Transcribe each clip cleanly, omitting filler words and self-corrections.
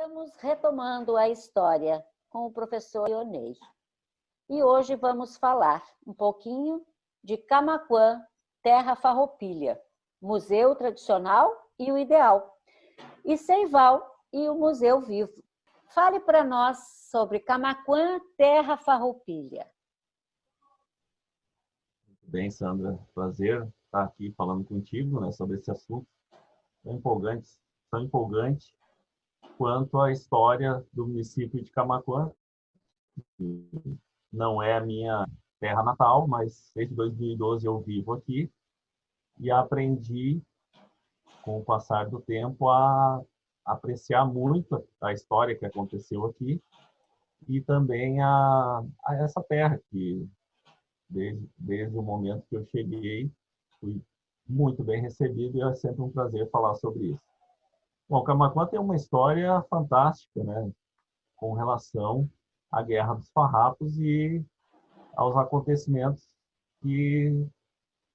Estamos retomando a história com o professor Ionei. E hoje vamos falar um pouquinho de Camaquã, Terra Farroupilha, Museu Tradicional e o Ideal, e Seival e o Museu Vivo. Fale para nós sobre Camaquã, Terra Farroupilha. Bem, Sandra, prazer estar aqui falando contigo, né, sobre esse assunto tão empolgante quanto a história do município de Camaquã. Não é a minha terra natal, mas desde 2012 eu vivo aqui e aprendi, com o passar do tempo, a apreciar muito a história que aconteceu aqui e também a essa terra que, desde o momento que eu cheguei, fui muito bem recebido e é sempre um prazer falar sobre isso. Bom, Camaquã tem uma história fantástica, né, com relação à Guerra dos Farrapos e aos acontecimentos que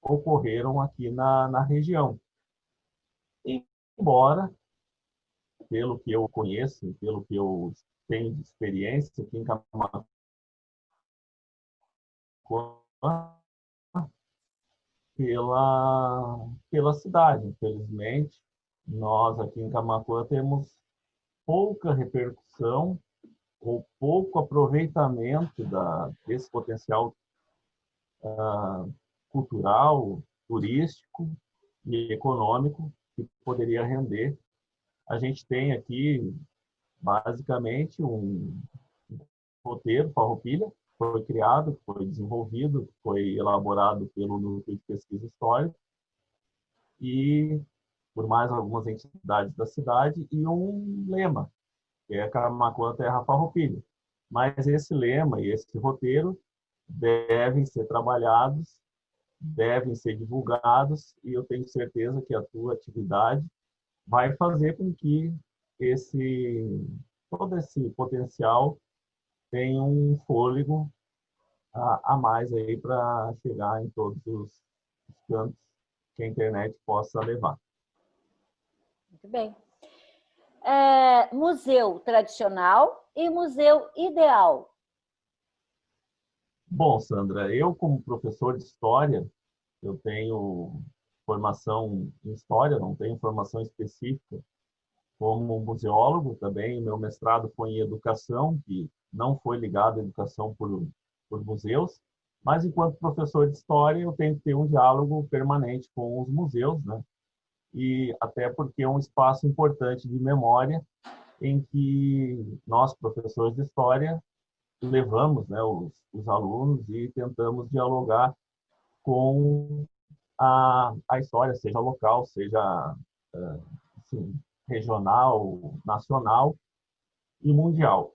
ocorreram aqui na região. Embora, pelo que eu conheço, pelo que eu tenho de experiência aqui em Camaquã, pela cidade. Infelizmente, nós aqui em Camaquã temos pouca repercussão ou pouco aproveitamento desse potencial cultural, turístico e econômico que poderia render. A gente tem aqui, basicamente, um roteiro Farroupilha, foi criado, foi desenvolvido, foi elaborado pelo Núcleo de Pesquisa Histórica e por mais algumas entidades da cidade, e um lema, que é Camaquã, Terra Farroupilha. Mas esse lema e esse roteiro devem ser trabalhados, devem ser divulgados, e eu tenho certeza que a tua atividade vai fazer com que todo esse potencial tenha um fôlego a mais aí para chegar em todos os cantos que a internet possa levar. Muito bem. Museu Tradicional e Museu Ideal. Bom, Sandra, eu como professor de História, eu tenho formação em História, não tenho formação específica como museólogo também. Meu mestrado foi em Educação, que não foi ligado à educação por museus, mas enquanto professor de História eu tenho que ter um diálogo permanente com os museus, né? E até porque é um espaço importante de memória em que nós, professores de História, levamos, né, os alunos e tentamos dialogar com a história, seja local, seja assim, regional, nacional e mundial.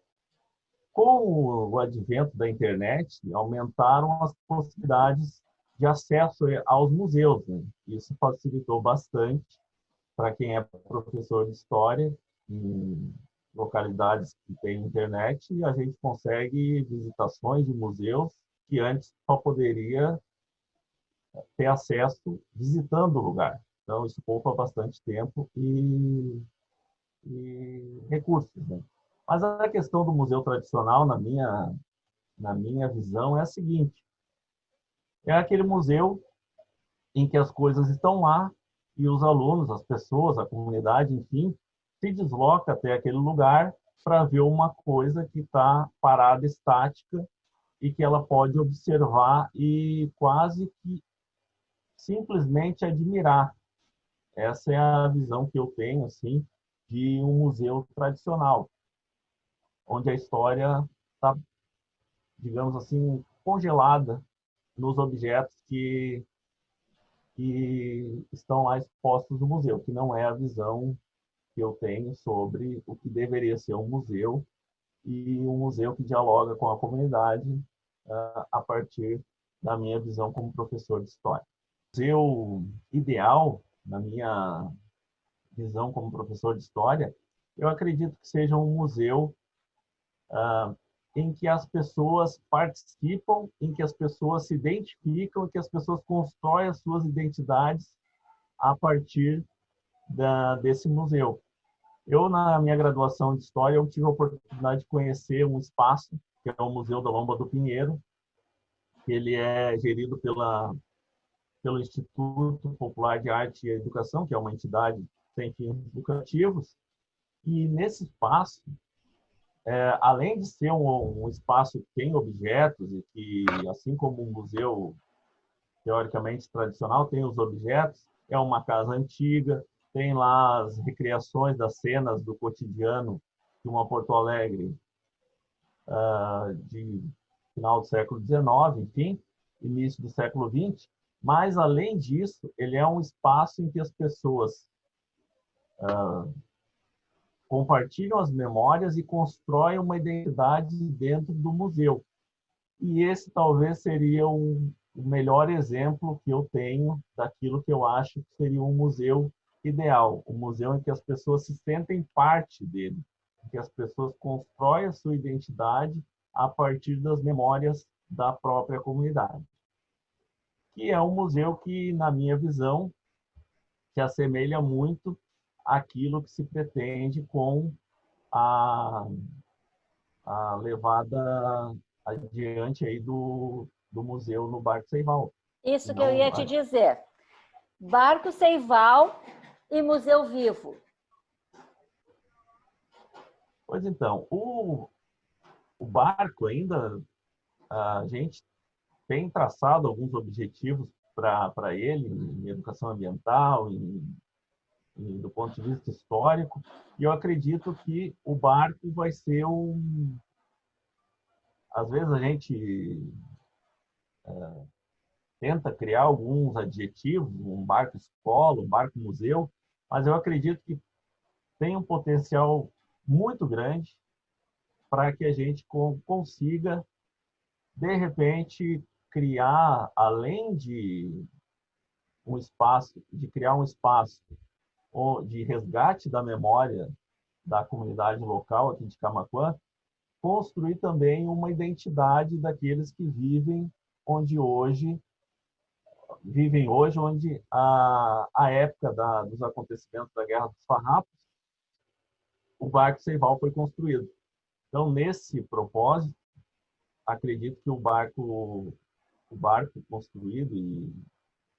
Com o advento da internet, aumentaram as possibilidades de acesso aos museus, né? Isso facilitou bastante para quem é professor de história em localidades que têm internet, e a gente consegue visitações de museus que antes só poderia ter acesso visitando o lugar. Então, isso poupa bastante tempo e recursos, né? Mas a questão do museu tradicional, na minha visão, é a seguinte: é aquele museu em que as coisas estão lá e os alunos, as pessoas, a comunidade, enfim, se desloca até aquele lugar para ver uma coisa que está parada, estática, e que ela pode observar e quase que simplesmente admirar. Essa é a visão que eu tenho, assim, de um museu tradicional, onde a história está, digamos assim, congelada nos objetos que estão lá expostos no museu, que não é a visão que eu tenho sobre o que deveria ser um museu, e um museu que dialoga com a comunidade a partir da minha visão como professor de história. O museu ideal, na minha visão como professor de história, eu acredito que seja um museu em que as pessoas participam, em que as pessoas se identificam, em que as pessoas constroem as suas identidades a partir desse museu. Eu, na minha graduação de História, eu tive a oportunidade de conhecer um espaço, que é o Museu da Lomba do Pinheiro, que ele é gerido pelo Instituto Popular de Arte e Educação, que é uma entidade sem fins lucrativos. E nesse espaço, além de ser um espaço que tem objetos e que, assim como um museu teoricamente tradicional, tem os objetos, é uma casa antiga, tem lá as recriações das cenas do cotidiano de uma Porto Alegre de final do século XIX, enfim, início do século XX, mas, além disso, ele é um espaço em que as pessoas compartilham as memórias e constroem uma identidade dentro do museu. E esse talvez seria o melhor exemplo que eu tenho daquilo que eu acho que seria um museu ideal, um museu em que as pessoas se sentem parte dele, em que as pessoas constroem a sua identidade a partir das memórias da própria comunidade. Que é um museu que, na minha visão, se assemelha muito àquilo que se pretende com a, a levada adiante aí do museu no Barco Seival. Isso que eu Não, ia te dizer. Barco Seival e Museu Vivo. pois então, o barco ainda, a gente tem traçado alguns objetivos para ele, em educação ambiental, do ponto de vista histórico, e eu acredito que o barco vai ser um... Às vezes a gente tenta criar alguns adjetivos, um barco escola, um barco museu, mas eu acredito que tem um potencial muito grande para que a gente consiga, de repente, criar, além de um espaço, de criar um espaço de resgate da memória da comunidade local aqui de Camaquã, construir também uma identidade daqueles que vivem hoje, onde a época dos acontecimentos da Guerra dos Farrapos, o Barco Seival foi construído. Então, nesse propósito, acredito que o barco construído e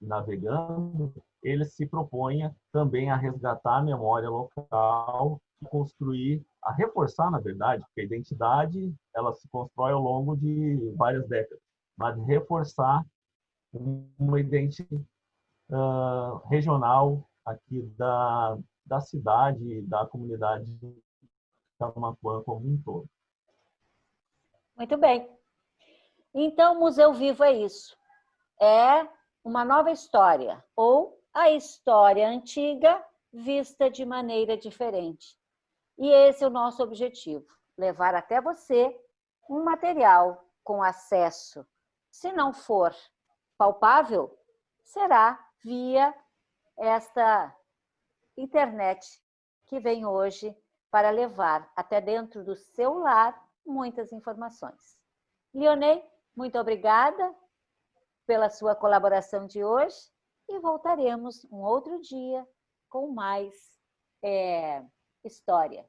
navegando, ele se propunha também a resgatar a memória local, construir, a reforçar, na verdade, porque a identidade ela se constrói ao longo de várias décadas, mas reforçar uma identidade regional aqui da cidade, da comunidade de Camaquã como um todo. Muito bem. Então, Museu Vivo é isso. É uma nova história, ou a história antiga vista de maneira diferente. E esse é o nosso objetivo, levar até você um material com acesso. Se não for palpável, será via esta internet que vem hoje para levar até dentro do seu lar muitas informações. Leonei, muito obrigada pela sua colaboração de hoje e voltaremos um outro dia com mais história.